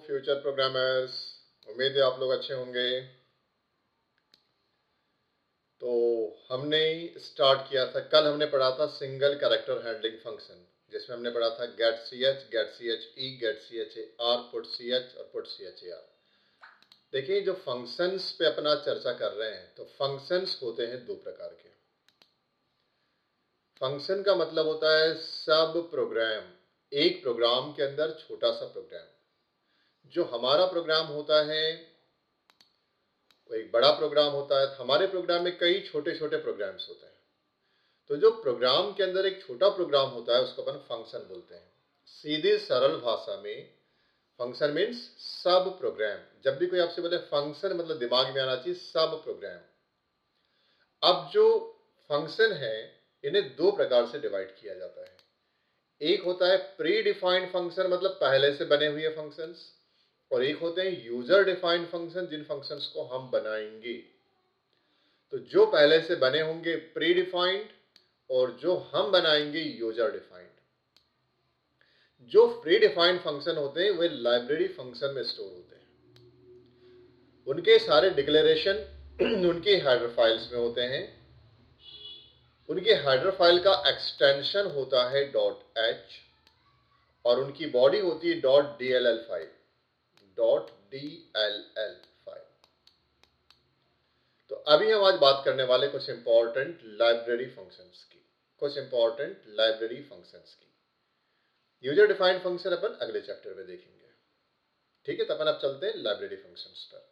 Future programmers, उम्मीद है आप लोग अच्छे होंगे। तो हमने स्टार्ट किया था, कल हमने पढ़ा था सिंगल कैरेक्टर हैंडलिंग फंक्शन, जिसमें हमने पढ़ा था get C H, get C H E, get C H A R, put C H और put C H A R. देखिए, जो फंक्शंस पे अपना चर्चा कर रहे हैं, तो फंक्शंस होते हैं दो प्रकार के। फंक्शन का मतलब होता है सब प्रोग्राम, एक प्रोग्राम के अंदर छोटा सा प्रोग्राम। जो हमारा प्रोग्राम होता है वो एक बड़ा प्रोग्राम होता है। हमारे प्रोग्राम में कई छोटे छोटे प्रोग्राम्स होते हैं। तो जो प्रोग्राम के अंदर एक छोटा प्रोग्राम होता है उसको अपन फंक्शन बोलते हैं। सीधी सरल भाषा में फंक्शन मीन्स सब प्रोग्राम। जब भी कोई आपसे बोले फंक्शन, मतलब दिमाग में आना चाहिए सब प्रोग्राम। अब जो फंक्शन है इन्हें दो प्रकार से डिवाइड किया जाता है। एक होता है प्री डिफाइंड फंक्शन, मतलब पहले से बने हुए फंक्शंस, और एक होते हैं यूजर डिफाइंड फंक्शन, जिन फंक्शंस को हम बनाएंगे। तो जो पहले से बने होंगे प्री डिफाइंड, और जो हम बनाएंगे यूजर डिफाइंड। जो प्री डिफाइंड फंक्शन होते हैं वे लाइब्रेरी फंक्शन में स्टोर होते हैं। उनके सारे डिक्लेरेशन उनकी हेडर फाइल्स में होते हैं। उनके हेडर फाइल का एक्सटेंशन होता है .h, और उनकी बॉडी होती है .dll फाइल, .dll फाइल। तो अभी हम आज बात करने वाले कुछ इंपॉर्टेंट लाइब्रेरी फंक्शंस की, यूजर डिफाइंड फंक्शन अपन अगले चैप्टर में देखेंगे। ठीक है, तो अपन अब चलते हैं लाइब्रेरी फंक्शंस पर।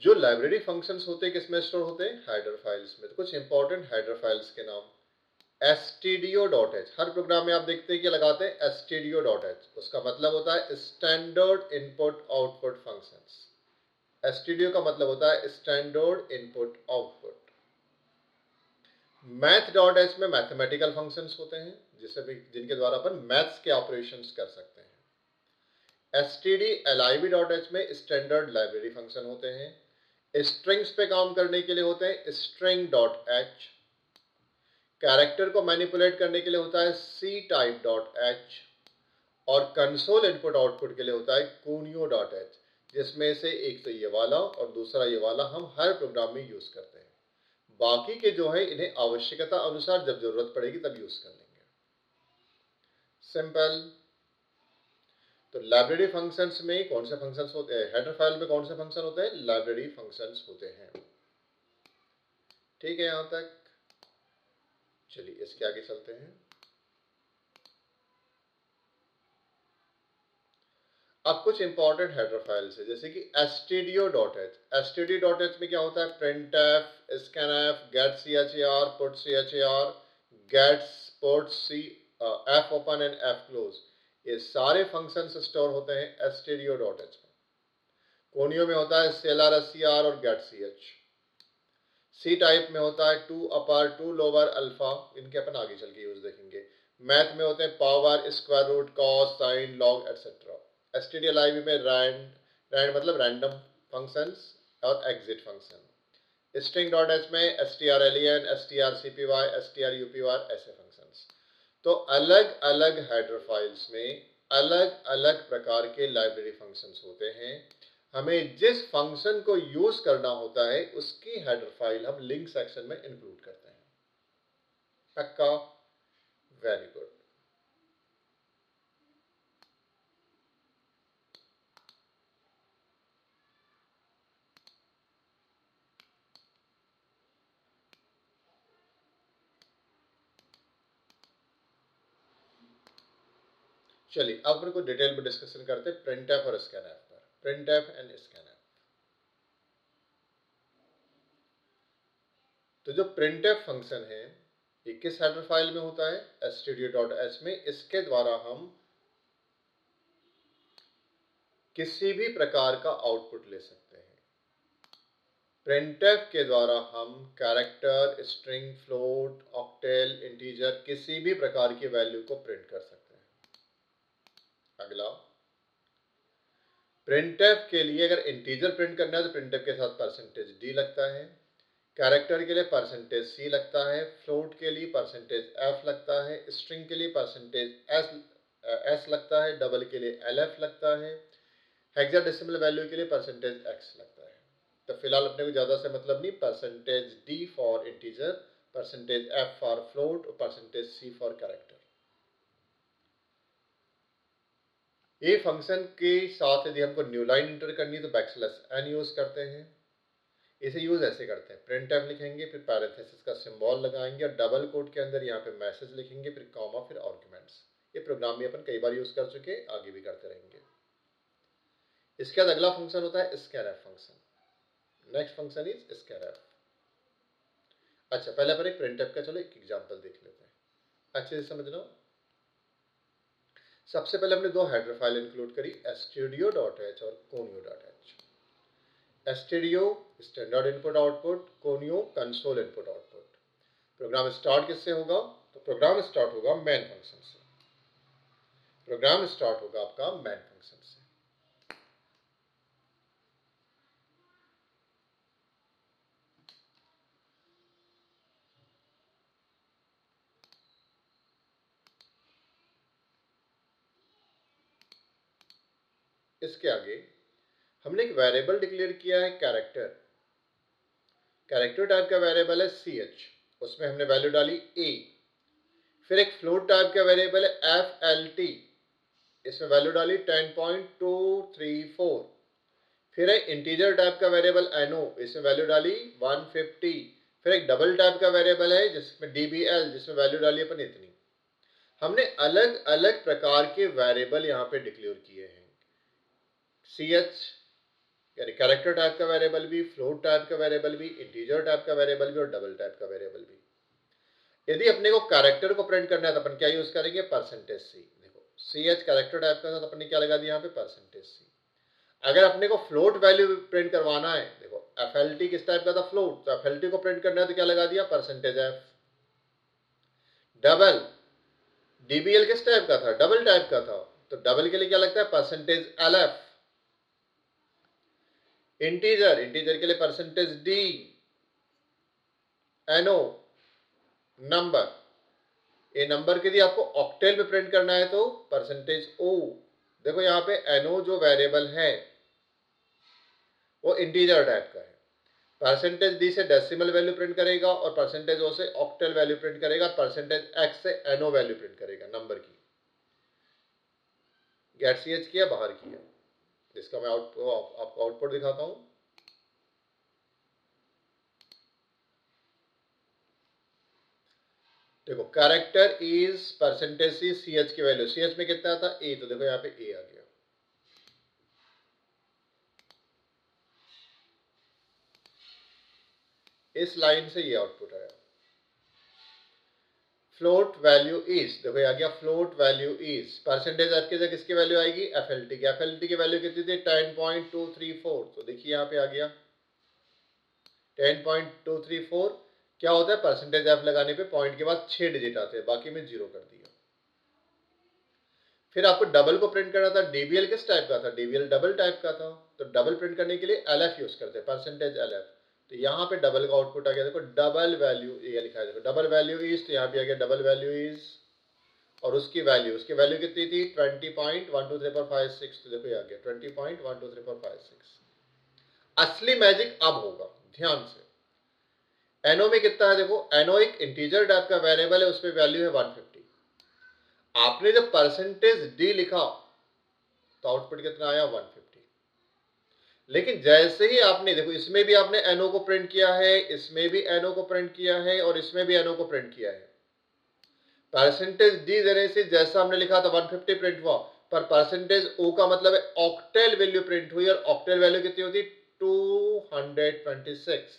जो लाइब्रेरी फंक्शंस होते हैं किसमें स्टोर होते हैं? हेडर फाइल्स में। तो कुछ इंपॉर्टेंट हेडर फाइल्स के नाम, stdio.h। हर प्रोग्राम में आप देखते हैं कि लगाते हैं stdio.h। उसका मतलब होता है standard input output functions. stdio का मतलब होता है स्टैंडर्ड इनपुट आउटपुट। math.h में मैथमेटिकल फंक्शंस होते हैं, जिनके द्वारा अपन मैथ्स के ऑपरेशंस कर सकते हैं। stdlib.h में स्टैंडर्ड लाइब्रेरी फंक्शन होते हैं। स्ट्रिंग्स पे काम करने के लिए होते हैं string.h। कैरेक्टर को मैनिपुलेट करने के लिए होता है ctype.h, और कंसोल इनपुट आउटपुट के लिए होता है conio.h, जिसमें से एक तो ये वाला और दूसरा ये वाला हम हर प्रोग्राम में यूज करते हैं। बाकी के जो है इन्हें आवश्यकता अनुसार जब जरूरत पड़ेगी तब यूज कर लेंगे। सिंपल। तो लाइब्रेरी फंक्शंस में कौन से फंक्शंस होते हैं? हेडर फाइल में कौन से फंक्शन होते हैं? लाइब्रेरी फंक्शंस होते हैं। ठीक है, यहां तक। चलिए इसके आगे चलते हैं। अब कुछ इंपॉर्टेंट हेडर फाइल्स है, जैसे कि stdio.h। stdio.h में क्या होता है? printf, scanf, getchar, putchar, gets, puts, fopen and fclose, ये सारे फंक्शंस स्टोर होते हैं stdio.h में। कोनियो में होता है clr और getch। सी टाइप में होता है to upper, to lower, alpha, इनके अपन आगे चल के यूज देखेंगे। मैथ में होते हैं power, square root, cos, sine, log etcetera. stdlib में रैंड मतलब रैंडम फंक्शंस और एग्जिट फंक्शन। string.h में strlen, strcpy, strupy, ऐसे फंक्शंस। तो अलग अलग हेडर फाइल्स में अलग अलग प्रकार के लाइब्रेरी फंक्शंस होते हैं। हमें जिस फंक्शन को यूज करना होता है उसकी हेडर फाइल हम लिंक सेक्शन में इंक्लूड करते हैं। पक्का? Very good. चलिए अब अपन को डिटेल में डिस्कशन करते हैं प्रिंटफ और स्कैनफ पर। Printf and scanf. तो जो प्रिंटफ फंक्शन है ये किस हेडर फाइल में होता है? stdio.h में। इसके द्वारा हम किसी भी प्रकार का आउटपुट ले सकते हैं। प्रिंटफ के द्वारा हम character, string, float, octal, integer, किसी भी प्रकार की वैल्यू को प्रिंट कर सकते हैं। अगला, प्रिंटफ के लिए अगर इंटीजर प्रिंट करना है तो प्रिंटफ के साथ परसेंटेज डी लगता है, कैरेक्टर के लिए परसेंटेज सी लगता है, फ्लोट के लिए परसेंटेज एफ लगता है, स्ट्रिंग के लिए परसेंटेज एस लगता है, डबल के लिए एल लगता है, हेक्साडेसिमल वैल्यू के लिए परसेंटेज एक्स लगता है। तो फिलहाल अपने को ज़्यादा से मतलब नहीं, percentage D for integer, percentage F for float और परसेंटेज सी फॉर कैरेक्टर। ये फंक्शन के साथ यदि हमको न्यू लाइन इंटर करनी है तो बैकस्लैश एन यूज करते हैं। इसे यूज ऐसे करते हैं, प्रिंट एफ लिखेंगे, फिर पैरेंथेसिस का सिंबल लगाएंगे और डबल कोट के अंदर यहाँ पे मैसेज लिखेंगे, फिर कॉमा, फिर आर्गुमेंट्स। ये प्रोग्राम में अपन कई बार यूज कर चुके, आगे भी करते रहेंगे। इसके बाद अगला फंक्शन होता है scanf function. Next function is scanf. अच्छा, पहले अपन एक प्रिंट एफ का चलो एक एग्जाम्पल देख लेते हैं, अच्छे से समझ लो। सबसे पहले हमने दो हेडर फाइल इंक्लूड करी, studio.h और conio.h। studio standard input output, conio console input output. Program start किससे होगा? तो प्रोग्राम स्टार्ट होगा मैन फंक्शन से। प्रोग्राम स्टार्ट होगा आपका मैन फंक्शन से। इसके आगे हमने एक वेरिएबल डिक्लेयर किया है कैरेक्टर। कैरेक्टर टाइप का वेरिएबल है ch, उसमें हमने वैल्यू डाली a। फिर एक फ्लोट टाइप का वेरिएबल है flt, इसमें वैल्यू डाली 10.234। फिर एक इंटीजर टाइप का वेरिएबल no, इसमें वैल्यू डाली 150। फिर एक डबल टाइप का वेरिएबल है जिसमें dbl, जिसमें वैल्यू डाली अपन इतनी। हमने अलग अलग प्रकार के वेरिएबल यहाँ पे डिक्लेयर किए हैं, ch यानी कैरेक्टर टाइप का वेरिएबल भी, फ्लोट टाइप का वेरिएबल भी, इंटीजर टाइप का वेरिएबल भी और डबल टाइप का वेरिएबल भी। यदि अपने को कैरेक्टर को प्रिंट करना है तो अपन क्या यूज करेंगे? परसेंटेज सी। देखो ch कैरेक्टर टाइप का था तो अपन ने क्या लगा दिया यहाँ पे? परसेंटेज सी। अगर अपने को फ्लोट वैल्यू प्रिंट करवाना है, देखो flt किस टाइप का था? फ्लोट, तो flt को प्रिंट करना है तो क्या लगा दिया? Percentage F. डबल dbl किस टाइप का था? डबल टाइप का था, तो डबल के लिए क्या लगता है? Percentage lf। इंटीजर, इंटीजर के लिए परसेंटेज डी। एनो नंबर, ये नंबर के लिए आपको ऑक्टेल में प्रिंट करना है तो परसेंटेज ओ। देखो यहाँ पे एनो जो वेरिएबल है वो इंटीजर टाइप का है, परसेंटेज डी से डेसिमल वैल्यू प्रिंट करेगा और परसेंटेज ओ से ऑक्टेल वैल्यू प्रिंट करेगा, परसेंटेज एक्स से एनो वैल्यू प्रिंट करेगा नंबर की। गेट ch किया, बाहर किया, जिसका मैं आपको आउटपुट दिखाता हूं। देखो character is percentage c, ch की वैल्यू, ch में कितना था? ए, तो देखो यहाँ पे ए आ गया। इस लाइन से ये आउटपुट आया। फ्लोट वैल्यू इज, देखो आ गया float value is, percentage F की जगह किसकी वैल्यू आएगी? एफएलटी की। एफएलटी की वैल्यू कितनी थी? 10.234, तो देखिए यहाँ पे आ गया 10.234। क्या होता है? परसेंटेज एफ लगाने पे पॉइंट के बाद 6 डिजिट आते हैं, बाकी में 0 कर दिया। फिर आपको डबल को प्रिंट करना था, डीबीएल किस टाइप का था? डीबीएल डबल टाइप का था, तो डबल प्रिंट करने के लिए एलएफ यूज करते हैं, परसेंटेज एलएफ। तो यहाँ पे डबल का आउटपुट आ गया, देखो डबल वैल्यू ये लिखा है, देखो डबल वैल्यू इज, तो यहाँ पे आ गया डबल वैल्यू इज और उसकी वैल्यू कितनी थी? 20.1234556, तो देखो ये आ गया 20.1234556। असली मैजिक अब होगा, ध्यान से। एनो में कितना है? देखो एनो एक इंटीजर टाइप का वेरिएबल है, उसमें वैल्यू है 150। आपने जब परसेंटेज डी लिखा तो आउटपुट कितना आया? 150। लेकिन जैसे ही आपने, देखो इसमें भी आपने एनओ को प्रिंट किया है, इसमें भी एनओ को प्रिंट किया है और इसमें भी एनओ को प्रिंट किया है। परसेंटेज डी देने से जैसा हमने लिखा था 150 प्रिंट हुआ, पर परसेंटेज ओ का मतलब है ऑक्टेल वैल्यू प्रिंट हुई, और ऑक्टेल वैल्यू कितनी होती? 226।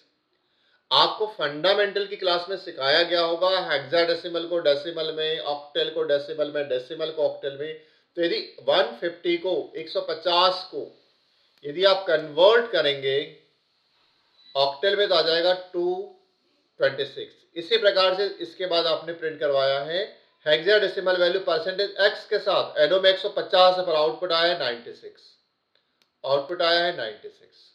आपको फंडामेंटल की क्लास में सिखाया गया होगा हेक्साडेसिमल को डेसिमल में, ऑक्टेल को डेसिमल में, डेसिमल को ऑक्टेल में। तो यदि 150 को 150 को यदि आप कन्वर्ट करेंगे ऑक्टेल में तो आ जाएगा 226। इसी प्रकार से इसके बाद आपने प्रिंट करवाया है हेक्साडेसिमल वैल्यू परसेंटेज एक्स के साथ, एडो में 150 है पर आउटपुट आया 96। आउटपुट आया है 96।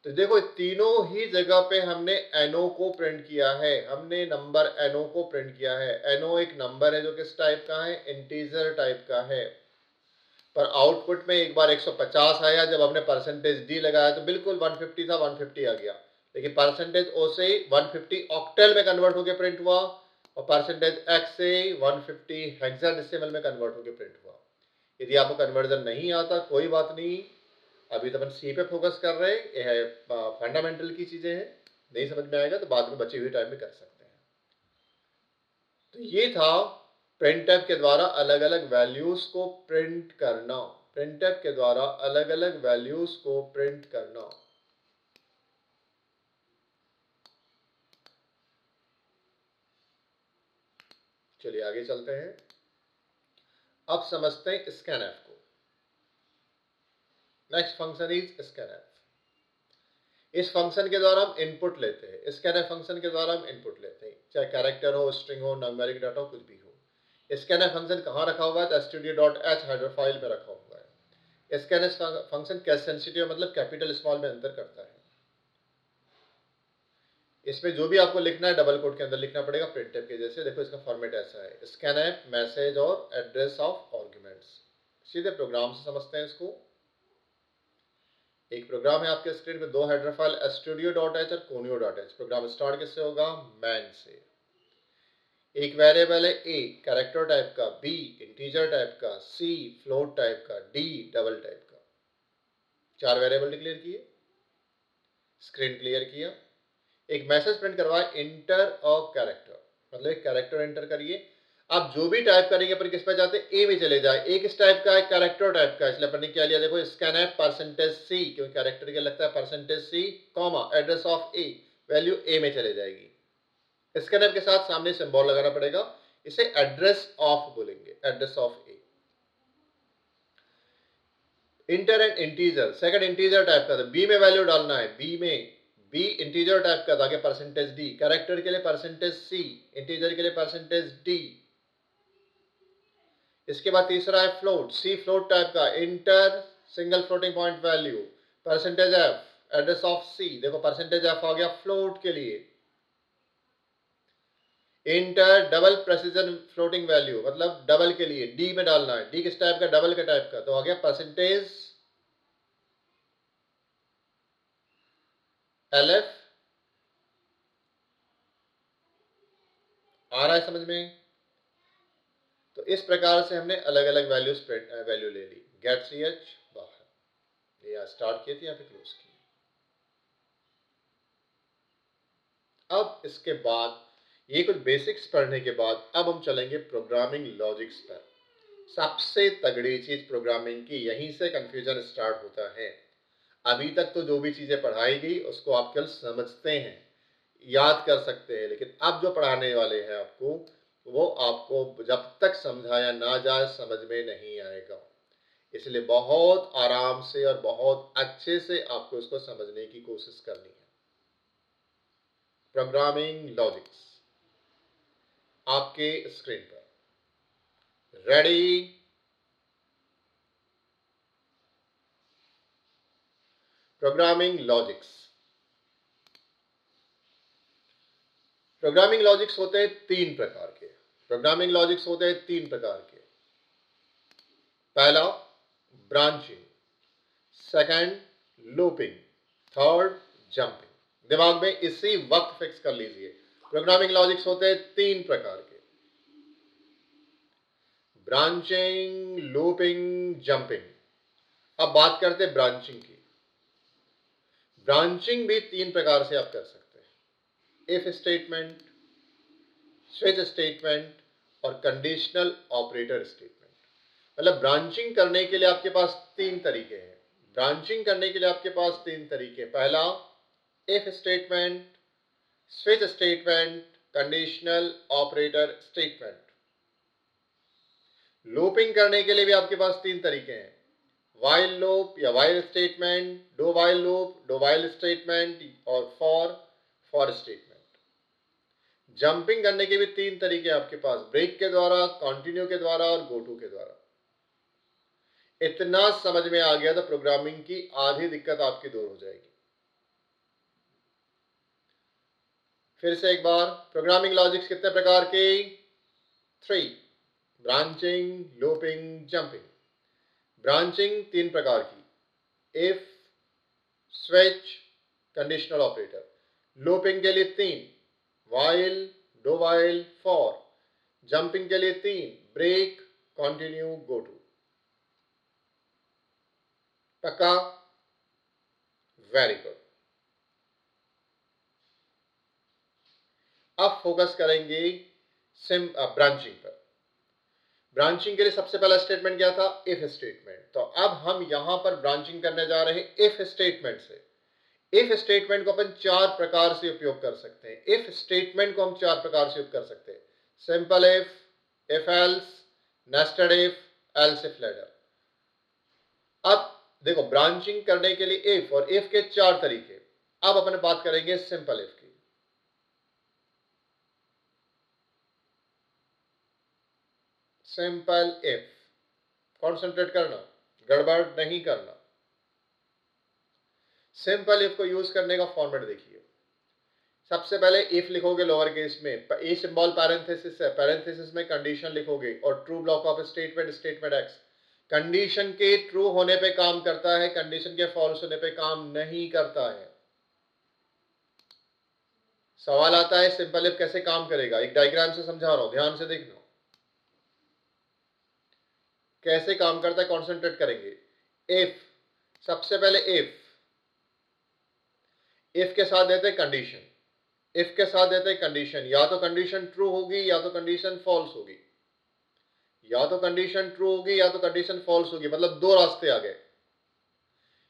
तो देखो तीनों ही जगह पे हमने NO को प्रिंट किया है, हमने नंबर NO को प्रिंट किया है। NO एक नंबर है जो किस टाइप का है, इंटीजर टाइप का है। पर आउटपुट में एक बार 150 आया, जब हमने परसेंटेज डी लगाया तो बिल्कुल 150 था, 150 आ गया। लेकिन परसेंटेज ओ से 150 ऑक्टेल में कन्वर्ट होकर प्रिंट हुआ और परसेंटेज एक्स से 150 हेक्साडेसिमल में कन्वर्ट होकर प्रिंट हुआ। यदि आपको कन्वर्जन नहीं आता कोई बात नहीं, अभी तो अपन सी पे फोकस कर रहे हैं, ये है फंडामेंटल की चीजें हैं, नहीं समझ में आएगा तो बाद में बचे हुए टाइम में कर सकते हैं। तो ये था प्रिंटफ के द्वारा अलग अलग वैल्यूज को प्रिंट करना, प्रिंटफ के द्वारा अलग अलग वैल्यूज को प्रिंट करना। चलिए आगे चलते हैं। अब समझते हैं स्कैनफ को। Next function is scanf. इस फंक्शन के द्वारा हम इनपुट लेते हैं, स्कैनफ फंक्शन के द्वारा हम इनपुट लेते हैं, चाहे कैरेक्टर हो, स्ट्रिंग हो, न्यूमेरिक डाटा हो, कुछ भी हो। स्कैनफ फंक्शन कहाँ रखा हुआ है, stdio.h हेडर फाइल में रखा हुआ है। स्कैनफ फंक्शन केस सेंसिटिव मतलब कैपिटल स्मॉल में अंतर करता है। इसमें जो भी आपको लिखना है डबल कोट के अंदर लिखना पड़ेगा, प्रिंटफ के जैसे। देखो इसका फॉर्मेट ऐसा है, स्कैनफ मैसेज और एड्रेस ऑफ आर्गुमेंट्स। सीधे प्रोग्राम से समझते हैं इसको। एक प्रोग्राम है आपके स्क्रीन पे, दो हेडर फाइल stdio.h और conio.h। प्रोग्राम स्टार्ट किससे होगा, मैन से। एक वेरिएबल है ए कैरेक्टर टाइप का, बी इंटीजर टाइप का, सी फ्लोट टाइप का, डी डबल टाइप का। 4 वेरिएबल डिक्लेयर किए, स्क्रीन क्लियर किया। एक मैसेज प्रिंट करवाया, इंटर अ कैरेक्टर, मतलब एक कैरेक्टर एंटर करिए। आप जो भी टाइप करेंगे पर किस पे जाते हैं, ए में चले जाए। ए किस टाइप का है, कैरेक्टर टाइप का, इसलिए अपन ने क्या लिया, देखो स्कैनफ परसेंटेज सी, क्योंकि कैरेक्टर के लगता है percentage C, comma address of A, value A में चले जाएगी। स्कैनफ के साथ सामने सिंबल लगाना पड़ेगा, इसे एड्रेस ऑफ बोलेंगे, address of A. Inter and integer, second integer type का, बी में वैल्यू डालना है, बी में, बी इंटीजर टाइप का था, परसेंटेज डी, कैरेक्टर के लिए परसेंटेज सी, इंटीजर के लिए परसेंटेज डी। इसके बाद तीसरा है फ्लोट, सी फ्लोट टाइप का, enter single floating point value, percentage F, address of C. देखो परसेंटेज एफ आ गया फ्लोट के लिए। Enter double precision floating value, मतलब डबल के लिए, डी में डालना है, डी किस टाइप का, डबल के टाइप का, तो आ गया परसेंटेज एलएफ। आ रहा है समझ में। तो इस प्रकार से हमने अलग अलग वैल्यू ले ली। गेट सी एच बाहर, ये स्टार्ट किए थे, यहाँ पे क्लोज किए। अब इसके बाद ये कुछ बेसिक्स पढ़ने के बाद अब हम चलेंगे प्रोग्रामिंग लॉजिक्स पर। सबसे तगड़ी चीज प्रोग्रामिंग की, यहीं से कंफ्यूजन स्टार्ट होता है। अभी तक तो जो भी चीजें पढ़ाई गई उसको आप केवल समझते हैं, याद कर सकते हैं, लेकिन अब जो पढ़ाने वाले हैं आपको, वो आपको जब तक समझाया ना जाए समझ में नहीं आएगा। इसलिए बहुत आराम से और बहुत अच्छे से आपको इसको समझने की कोशिश करनी है। प्रोग्रामिंग लॉजिक्स आपके स्क्रीन पर, ready. Programming logics, programming logics होते हैं 3 प्रकार के। प्रोग्रामिंग लॉजिक्स होते हैं 3 प्रकार के। पहला branching, second looping, third jumping. दिमाग में इसी वक्त फिक्स कर लीजिए। प्रोग्रामिंग लॉजिक्स होते हैं 3 प्रकार के, ब्रांचिंग, लूपिंग, जंपिंग। अब बात करते हैं ब्रांचिंग की। ब्रांचिंग भी 3 प्रकार से आप कर सकते हैं, इफ स्टेटमेंट, स्विच स्टेटमेंट और कंडीशनल ऑपरेटर स्टेटमेंट। मतलब ब्रांचिंग करने के लिए आपके पास 3 तरीके हैं। ब्रांचिंग करने के लिए आपके पास 3 तरीके, पहला if statement, switch statement, conditional operator statement. Looping करने के लिए भी आपके पास 3 तरीके हैं, वाइल लूप या while statement, do while loop, do while statement और फॉर स्टेटमेंट। जंपिंग करने के भी 3 तरीके आपके पास, ब्रेक के द्वारा, कंटिन्यू के द्वारा और गो टू के द्वारा। इतना समझ में आ गया तो प्रोग्रामिंग की आधी दिक्कत आपकी दूर हो जाएगी। फिर से एक बार, प्रोग्रामिंग लॉजिक्स कितने प्रकार के? 3, ब्रांचिंग, लूपिंग, जंपिंग। ब्रांचिंग 3 प्रकार की, if, switch, conditional operator. Looping के लिए 3, while, do while, for। Jumping के लिए 3, ब्रेक, कंटिन्यू, गो टू। पक्का? Very good. अब फोकस करेंगे ब्रांचिंग पर। ब्रांचिंग के लिए सबसे पहला स्टेटमेंट क्या था? If statement. तो अब हम यहां पर ब्रांचिंग करने जा रहे हैं इफ स्टेटमेंट से। इफ स्टेटमेंट को अपन 4 प्रकार से उपयोग कर सकते हैं। इफ स्टेटमेंट को हम 4 प्रकार से उपयोग कर सकते हैं। Simple if else, nested if, else if ladder. अब देखो, ब्रांचिंग करने के लिए इफ और इफ के 4 तरीके। अब अपन बात करेंगे सिंपल इफ की। सिंपल इफ, कॉन्सेंट्रेट करना, गड़बड़ नहीं करना। सिंपल इफ को यूज करने का फॉर्मेट देखिए। सबसे पहले इफ लिखोगे लोअर केस में, ए सिंबल पैरेंथेसिस है, पैरेंथेसिस में कंडीशन लिखोगे और true block of statement, statement x. Condition के ट्रू होने पे काम करता है, कंडीशन के फॉल्स होने पे काम नहीं करता है। सवाल आता है सिंपल इफ कैसे काम करेगा? एक डायग्राम से समझा रहा हूं, ध्यान से देखना कैसे काम करता है, कॉन्सेंट्रेट करेंगे। इफ, सबसे पहले इफ के साथ देते हैं कंडीशन, इफ के साथ देते हैं कंडीशन, या तो कंडीशन ट्रू होगी या तो कंडीशन फॉल्स होगी, या तो कंडीशन ट्रू होगी या तो कंडीशन फॉल्स होगी, मतलब 2 रास्ते आ गए।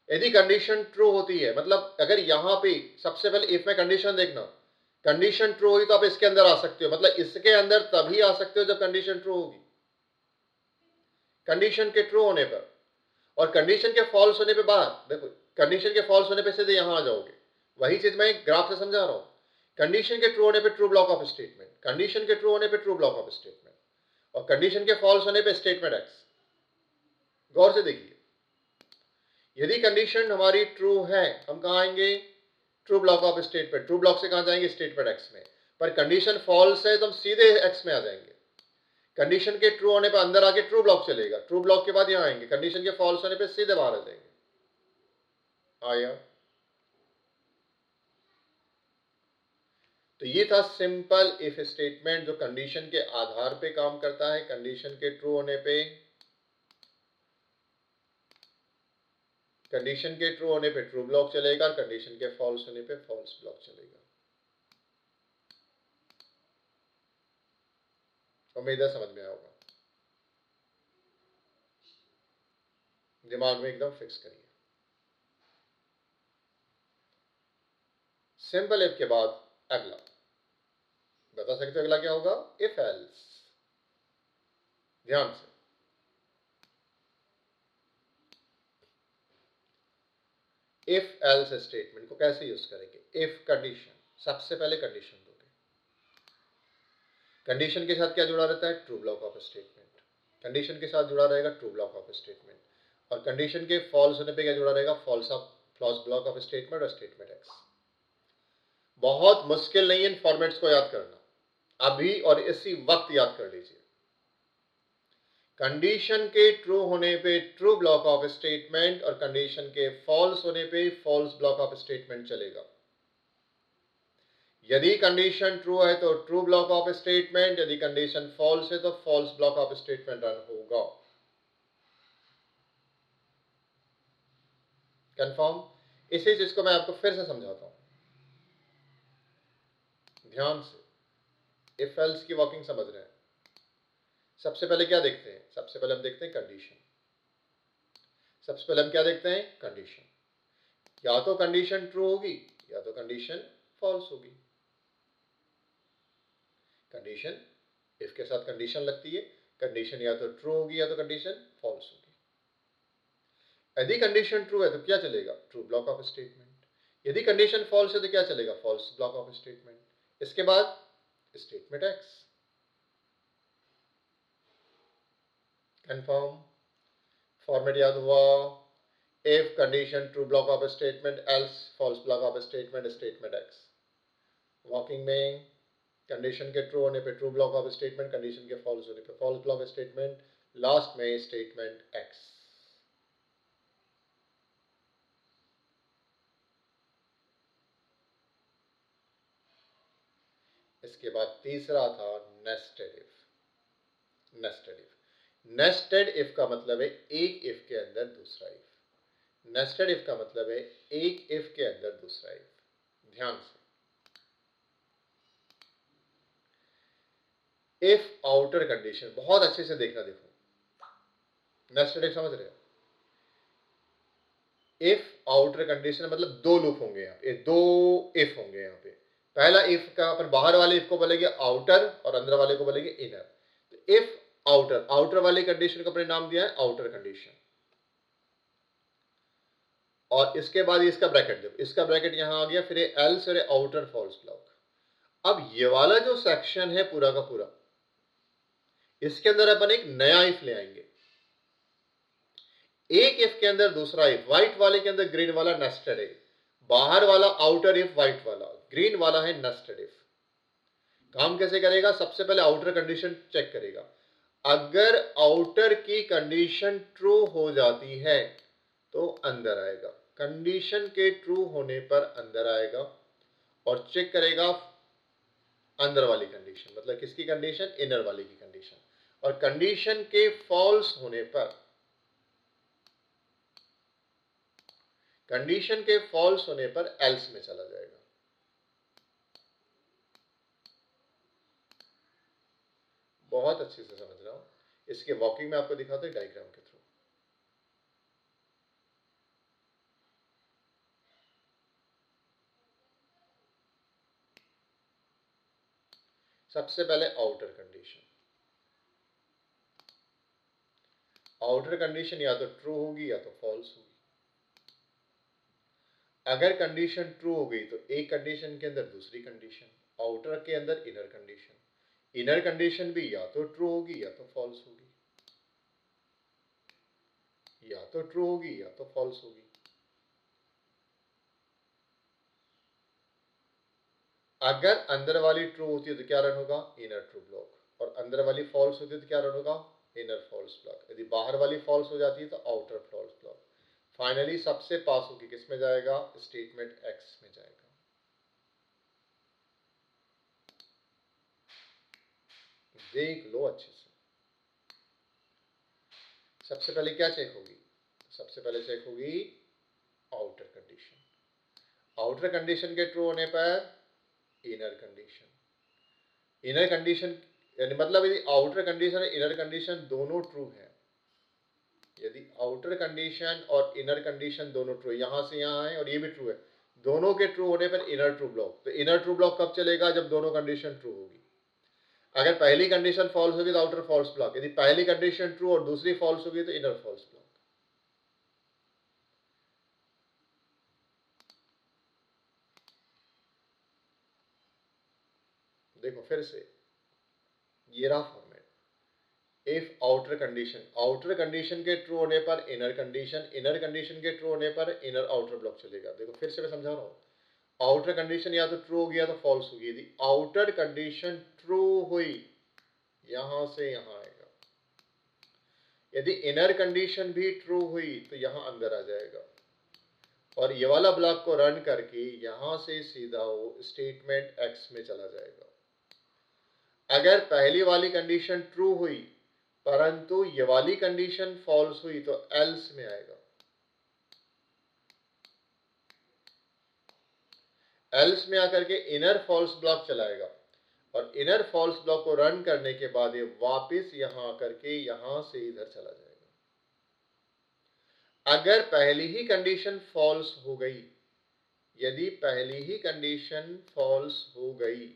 यदि कंडीशन ट्रू होती है, मतलब अगर यहां पे सबसे पहले इफ में कंडीशन देखना, कंडीशन ट्रू हुई तो आप इसके अंदर आ सकते हो, मतलब इसके अंदर तभी आ सकते हो जब कंडीशन ट्रू होगी, कंडीशन के ट्रू होने पर। और कंडीशन के फॉल्स होने पे बाहर देखो, कंडीशन के फॉल्स होने पे सीधे यहां आ जाओगे। वही चीज मैं ग्राफ से समझा रहा हूं। कंडीशन के ट्रू होने पे true block of statement, condition के ट्रू होने पे ट्रू ब्लॉक ऑफ स्टेटमेंट, और कंडीशन के फॉल्स होने पे स्टेटमेंट एक्स। गौर से देखिए, यदि कंडीशन हमारी ट्रू है, हम कहां आएंगे? True block of statement. True block से कहां जाएंगे? स्टेटमेंट एक्स में। पर कंडीशन फॉल्स है तो हम सीधे एक्स में आ जाएंगे। कंडीशन के ट्रू होने पर अंदर आके ट्रू ब्लॉक चलेगा, ट्रू ब्लॉक के बाद यहां आएंगे, कंडीशन के फॉल्स होने पर सीधे बाहर आ जाएंगे। आया? तो ये था सिंपल इफ स्टेटमेंट, जो कंडीशन के आधार पे काम करता है। कंडीशन के ट्रू होने पे, कंडीशन के ट्रू होने पे ट्रू ब्लॉक चलेगा, कंडीशन के फॉल्स होने पे फॉल्स ब्लॉक चलेगा। उम्मीद है समझ में आया होगा। दिमाग में एकदम फिक्स करिए। सिंपल इफ के बाद अगला बता सकते हो अगला क्या होगा? If else. ध्यान से, इफ एल्स स्टेटमेंट को कैसे यूज करेंगे? इफ कंडीशन, सबसे पहले कंडीशन दोगे। कंडीशन के साथ क्या जुड़ा रहता है? True block of statement. Condition के साथ जुड़ा रहेगा ट्रू ब्लॉक ऑफ स्टेटमेंट, और कंडीशन के फॉल्स होने पे क्या जुड़ा रहेगा? फॉल्स ब्लॉक ऑफ स्टेटमेंट और स्टेटमेंट एक्स। बहुत मुश्किल नहीं है इन फॉर्मेट्स को याद करना, अभी और इसी वक्त याद कर लीजिए। कंडीशन के ट्रू होने पे ट्रू ब्लॉक ऑफ स्टेटमेंट और कंडीशन के फॉल्स होने पे फॉल्स ब्लॉक ऑफ स्टेटमेंट चलेगा। यदि कंडीशन ट्रू है तो ट्रू ब्लॉक ऑफ स्टेटमेंट, यदि कंडीशन फॉल्स है तो false block of statement run होगा। कंफर्म? इसी चीज को मैं आपको फिर से समझाता हूं, ध्यान से। इफ एल्स की वर्किंग समझ रहे हैं। सबसे पहले क्या देखते हैं? सबसे पहले हम देखते हैं कंडीशन। सबसे पहले हम क्या देखते हैं? कंडीशन। या तो कंडीशन ट्रू होगी या तो कंडीशन फॉल्स होगी। कंडीशन, इफ के साथ कंडीशन लगती है, कंडीशन या तो ट्रू होगी या तो कंडीशन फॉल्स होगी। यदि कंडीशन ट्रू है तो क्या चलेगा? True block of statement. यदि कंडीशन फॉल्स है तो क्या चलेगा? False block of statement. इसके बाद स्टेटमेंट एक्स। कंफर्म, फॉर्मेट याद हुआ। If condition true block of statement, else false block of statement, statement x. Working में कंडीशन के ट्रू होने पे true block of statement, condition के फॉल्स होने पे फॉल्स ब्लॉक स्टेटमेंट, लास्ट में स्टेटमेंट एक्स। इसके बाद तीसरा था नेस्टेड इफ। नेस्टेड इफ का मतलब है एक इफ के अंदर दूसरा इफ। नेस्टेड इफ का मतलब है एक इफ के अंदर दूसरा इफ। ध्यान से, इफ आउटर कंडीशन बहुत अच्छे से देखना। देखो नेस्टेड इफ समझ रहे हो? इफ आउटर कंडीशन मतलब दो लूप होंगे यहाँ पे, दो इफ होंगे यहाँ पे। पहला इफ का अपन बाहर वाले इफ को बोलेंगे आउटर और अंदर वाले को बोलेंगे इनर। तो इफ आउटर, आउटर वाली कंडीशन को अपने नाम दिया है आउटर कंडीशन, और इसके बाद इसका ब्रैकेट देखो, इसका ब्रैकेट यहां आ गया, फिर एल्स और आउटर फॉल्स ब्लॉक। अब ये वाला जो सेक्शन है पूरा का पूरा, इसके अंदर अपन एक नया इफ ले आएंगे। एक इफ के अंदर दूसरा इफ, व्हाइट वाले के अंदर ग्रीन वाला नेस्टेड है, बाहर वाला आउटर इफ व्हाइट वाला, ग्रीन वाला है नेस्टेड इफ। काम कैसे करेगा? सबसे पहले आउटर कंडीशन चेक करेगा। अगर आउटर की कंडीशन ट्रू हो जाती है तो अंदर आएगा, कंडीशन के ट्रू होने पर अंदर आएगा, और चेक करेगा अंदर वाली कंडीशन, मतलब किसकी कंडीशन? इनर वाली की कंडीशन। और कंडीशन के फॉल्स होने पर, कंडीशन के फॉल्स होने पर एल्स में चला जाएगा। बहुत अच्छे से समझ रहा हूं। इसके वॉकिंग में आपको दिखाते हैं डायग्राम के थ्रू। सबसे पहले आउटर कंडीशन। आउटर कंडीशन या तो ट्रू होगी या तो फॉल्स होगी। अगर कंडीशन ट्रू हो गई तो एक कंडीशन के अंदर दूसरी कंडीशन, आउटर के अंदर इनर कंडीशन, इनर कंडीशन भी या तो ट्रू होगी या तो फॉल्स होगी, या तो ट्रू होगी या तो फॉल्स होगी। अगर अंदर वाली ट्रू होती है तो क्या रन होगा? इनर ट्रू ब्लॉक, और अंदर वाली फॉल्स होती है तो क्या रन होगा? Inner false block. यदि बाहर वाली फॉल्स हो जाती है तो आउटर फॉल्स ब्लॉक। फाइनली सबसे पास होगी किस में जाएगा? स्टेटमेंट एक्स में जाएगा। देख लो अच्छे से। सबसे पहले क्या चेक होगी? सबसे पहले चेक होगी आउटर कंडीशन। आउटर कंडीशन के ट्रू होने पर इनर कंडीशन। इनर कंडीशन यानी मतलब यदि आउटर कंडीशन और इनर कंडीशन दोनों ट्रू है, यदि आउटर कंडीशन और इनर कंडीशन दोनों ट्रू, यहां से यहां है और ये भी ट्रू है, दोनों के ट्रू होने पर इनर ट्रू ब्लॉक। तो इनर ट्रू ब्लॉक कब चलेगा? जब दोनों कंडीशन ट्रू होगी। अगर पहली कंडीशन फॉल्स होगी तो आउटर फॉल्स ब्लॉक, यदि पहली कंडीशन ट्रू और दूसरी फॉल्स होगी तो इनर फॉल्स ब्लॉक। देखो फिर से, ये रहा format. If outer condition, outer condition के ट्रू होने पर इनर कंडीशन, इनर कंडीशन के ट्रू होने पर इनर आउटर ब्लॉक चलेगा। देखो फिर से मैं समझा रहा हूं, आउटर कंडीशन या तो ट्रू होगी या तो फॉल्स होगी। यदि आउटर कंडीशन ट्रू हुई, यहां से यहां आएगा। यदि इनर कंडीशन भी ट्रू हुई तो यहां अंदर आ जाएगा, और ये वाला ब्लॉक को रन करके यहां से सीधा वो स्टेटमेंट एक्स में चला जाएगा। अगर पहली वाली कंडीशन ट्रू हुई परंतु ये वाली कंडीशन फॉल्स हुई तो एल्स में आएगा। एल्स में आकर के इनर फॉल्स ब्लॉक चलाएगा, और इनर फॉल्स ब्लॉक को रन करने के बाद ये वापस यहां आकर के यहां से इधर चला जाएगा। अगर पहली ही कंडीशन फॉल्स हो गई, यदि पहली ही कंडीशन फॉल्स हो गई,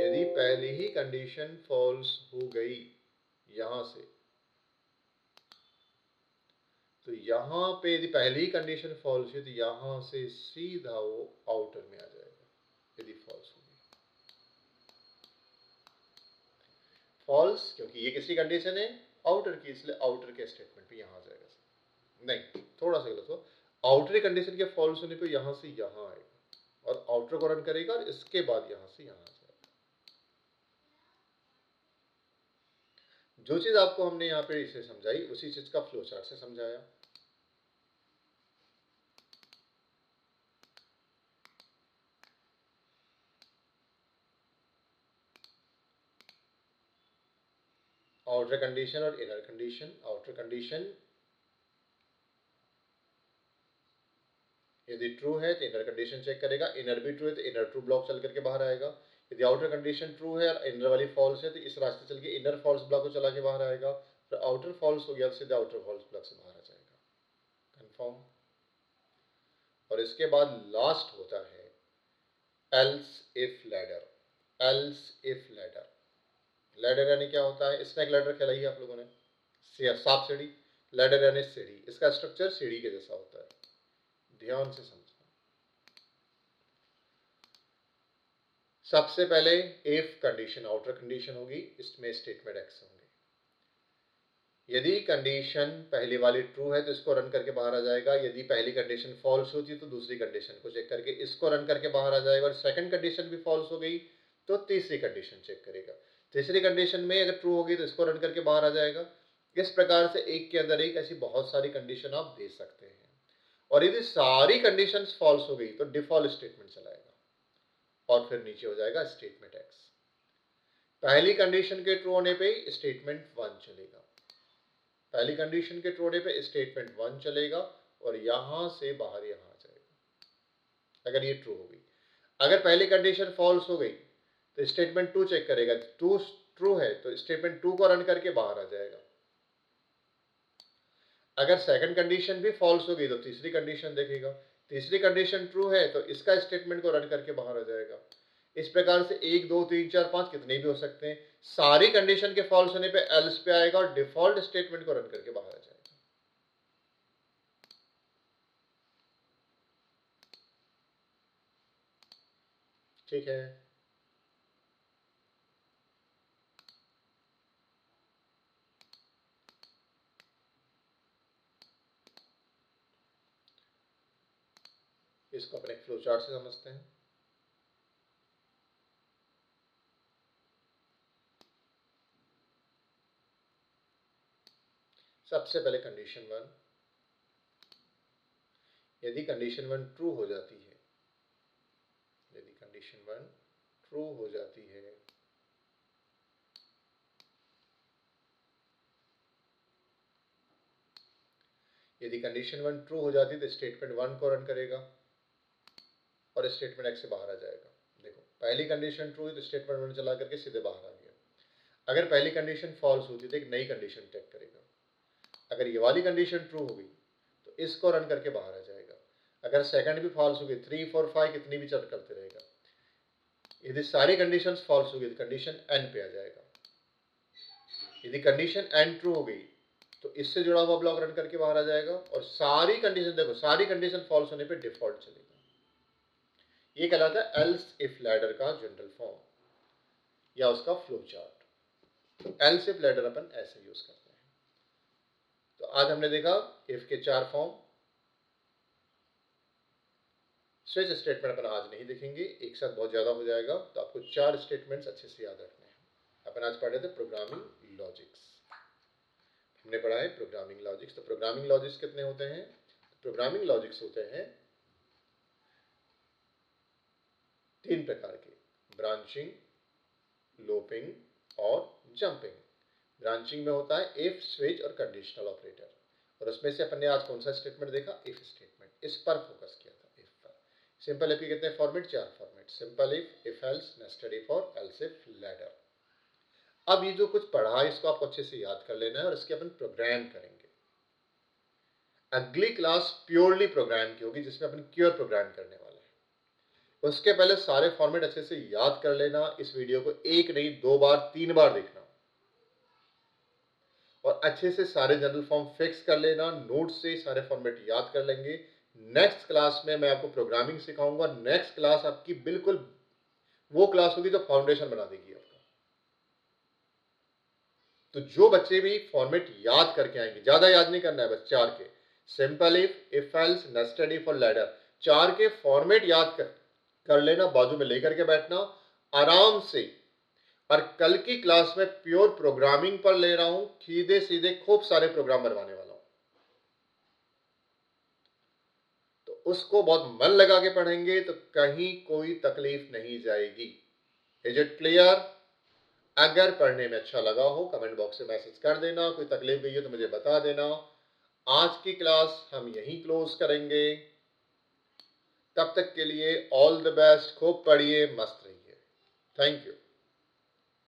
यदि पहली ही कंडीशन फॉल्स हो गई यहां से, तो यहां पे यदि पहली ही कंडीशन फॉल्स हुई तो यहां से सीधा वो आउटर में आ जाएगा यदि फॉल्स होगी। फॉल्स क्योंकि ये किसी कंडीशन है आउटर की, इसलिए आउटर के स्टेटमेंट पे यहां आ जाएगा। नहीं, थोड़ा सा गलत हो, आउटर कंडीशन के फॉल्स होने पे यहां से यहां आएगा और आउटर को रन करेगा और इसके बाद यहां से यहां आ जाएगा। जो चीज आपको हमने यहाँ पे इसे समझाई उसी चीज का फ्लो चार्ट से समझाया। आउटर कंडीशन और इनर कंडीशन। आउटर कंडीशन यदि ट्रू है तो इनर कंडीशन चेक करेगा, इनर भी ट्रू है तो इनर ट्रू ब्लॉक चल करके बाहर आएगा। यदि आउटर कंडीशन ट्रू है और इनर वाली फॉल्स है तो इस रास्ते चल के इनर फॉल्स ब्लॉक को चला के बाहर आएगा, फिर आउटर फॉल्स हो गया तो सीधा आउटर फॉल्स ब्लॉक से बाहर आ जाएगा। कंफर्म। और इसके बाद लास्ट होता है else if ladder. Else if ladder, ladder यानी क्या होता है? स्नैक लैडर खेला ही आप लोगों ने, सांप सीढ़ी। लैडर यानी सीढ़ी, इसका स्ट्रक्चर सीढ़ी के जैसा होता है, ध्यान से समझना। सबसे पहले इफ कंडीशन आउटर कंडीशन होगी, इसमें स्टेटमेंट एक्स होंगे। यदि कंडीशन पहली वाली ट्रू है तो इसको रन करके बाहर आ जाएगा, यदि पहली कंडीशन फॉल्स होती तो दूसरी कंडीशन को चेक करके इसको रन करके बाहर आ जाएगा, और सेकंड कंडीशन भी फॉल्स हो गई तो तीसरी कंडीशन चेक करेगा। तीसरी कंडीशन में अगर ट्रू होगी तो इसको रन करके बाहर आ जाएगा। इस प्रकार से एक के अंदर एक ऐसी बहुत सारी कंडीशन आप दे सकते हैं, और यदि सारी कंडीशन फॉल्स हो गई तो डिफॉल्ट स्टेटमेंट चलाएगा और फिर नीचे हो जाएगा स्टेटमेंट एक्स। पहली कंडीशन के ट्रू होने पे स्टेटमेंट 1 चलेगा, पहली कंडीशन के ट्रू होने पे स्टेटमेंट 1 चलेगा और यहां से बाहर यहां आ जाएगा अगर ये ट्रू हो गई। अगर पहली कंडीशन फॉल्स हो गई तो स्टेटमेंट 2 चेक करेगा, टू ट्रू है तो स्टेटमेंट 2 को रन करके बाहर आ जाएगा। अगर सेकंड कंडीशन भी फॉल्स हो गई तो तीसरी कंडीशन देखेगा, तीसरी कंडीशन ट्रू है तो इसका स्टेटमेंट को रन करके बाहर आ जाएगा। इस प्रकार से 1 2 3 4 5 कितने भी हो सकते हैं, सारी कंडीशन के फॉल्स होने पे एल्स पे आएगा और डिफॉल्ट स्टेटमेंट को रन करके बाहर आ जाएगा। ठीक है, इसको अपने फ्लो चार्ट से समझते हैं। सबसे पहले कंडीशन 1, यदि कंडीशन 1 ट्रू हो जाती है, यदि कंडीशन 1 ट्रू हो जाती है यदि कंडीशन 1 ट्रू हो जाती है तो स्टेटमेंट 1 को रन करेगा और स्टेटमेंट एक्स से बाहर आ जाएगा। देखो, पहली कंडीशन ट्रू है तो स्टेटमेंट 1 चला करके सीधे बाहर आ गया। अगर पहली कंडीशन फॉल्स होती तो एक नई कंडीशन टेक करेगा, अगर ये वाली कंडीशन ट्रू हो गई तो इसको रन करके बाहर आ जाएगा। अगर सेकंड भी फॉल्स हो गई, 3 4 5 कितनी भी चल करते रहेगा। यदि सारी कंडीशन फॉल्स हो गई तो कंडीशन एन पे आ जाएगा। यदि कंडीशन एन ट्रू हो गई तो इससे जुड़ा हुआ ब्लॉक रन करके बाहर आ जाएगा, और सारी कंडीशन, देखो सारी कंडीशन फॉल्स होने पे डिफॉल्ट चलेगा। ये कहलाता है एल्स इफ लैडर का जनरल फॉर्म या उसका flow chart. Else if ladder अपन ऐसे यूज करते हैं। तो आज हमने देखा इफ के 4 फॉर्म। स्विच स्टेटमेंट अपन आज नहीं देखेंगे, एक साथ बहुत ज्यादा हो जाएगा, तो आपको 4 स्टेटमेंट्स अच्छे से याद रखने हैं। अपन आज पढ़ रहे थे प्रोग्रामिंग लॉजिक्स। हमने पढ़ा है प्रोग्रामिंग लॉजिक्स। तो प्रोग्रामिंग लॉजिक्स कितने होते हैं? प्रोग्रामिंग लॉजिक्स होते हैं 3 प्रकार के, ब्रांचिंग, लूपिंग और जंपिंग। ब्रांचिंग में होता है इफ, स्विच और कंडीशनल ऑपरेटर, और उसमें से अपन ने आज कौन सा स्टेटमेंट देखा? If statement. इस पर फोकस किया था, इफ पर। सिंपल इफ के कितने format? 4 format, simple if else, nested if और एल्स इफ लैडर। अब ये जो कुछ पढ़ा है इसको आपको अच्छे से याद कर लेना है और इसके अपन प्रोग्राम करेंगे। अगली क्लास प्योरली प्रोग्राम की होगी जिसमें अपन क्योर प्रोग्राम करने वाले हैं। उसके पहले सारे फॉर्मेट अच्छे से याद कर लेना। इस वीडियो को एक नहीं, 2 बार 3 बार देखना और अच्छे से सारे जनरल फॉर्म फिक्स कर लेना। नोट से सारे फॉर्मेट याद कर लेंगे। नेक्स्ट क्लास में मैं आपको प्रोग्रामिंग सिखाऊंगा। नेक्स्ट क्लास आपकी बिल्कुल वो क्लास होगी जो फाउंडेशन बना देगी आपका। तो जो बच्चे भी फॉर्मेट याद करके आएंगे, ज्यादा याद नहीं करना है, बस 4 के simple if else, nested if और लैडर, 4 के फॉर्मेट याद कर लेना, बाजू में लेकर के बैठना आराम से। और कल की क्लास में प्योर प्रोग्रामिंग पर ले रहा हूं, सीधे सीधे खूब सारे प्रोग्राम बनवाने वाला हूं, तो उसको बहुत मन लगा के पढ़ेंगे तो कहीं कोई तकलीफ नहीं जाएगी। Is it clear? अगर पढ़ने में अच्छा लगा हो कमेंट बॉक्स में मैसेज कर देना, कोई तकलीफ गई हो तो मुझे बता देना। आज की क्लास हम यहीं क्लोज करेंगे। तब तक के लिए ऑल द बेस्ट, खूब पढ़िए, मस्त रहिए। Thank you.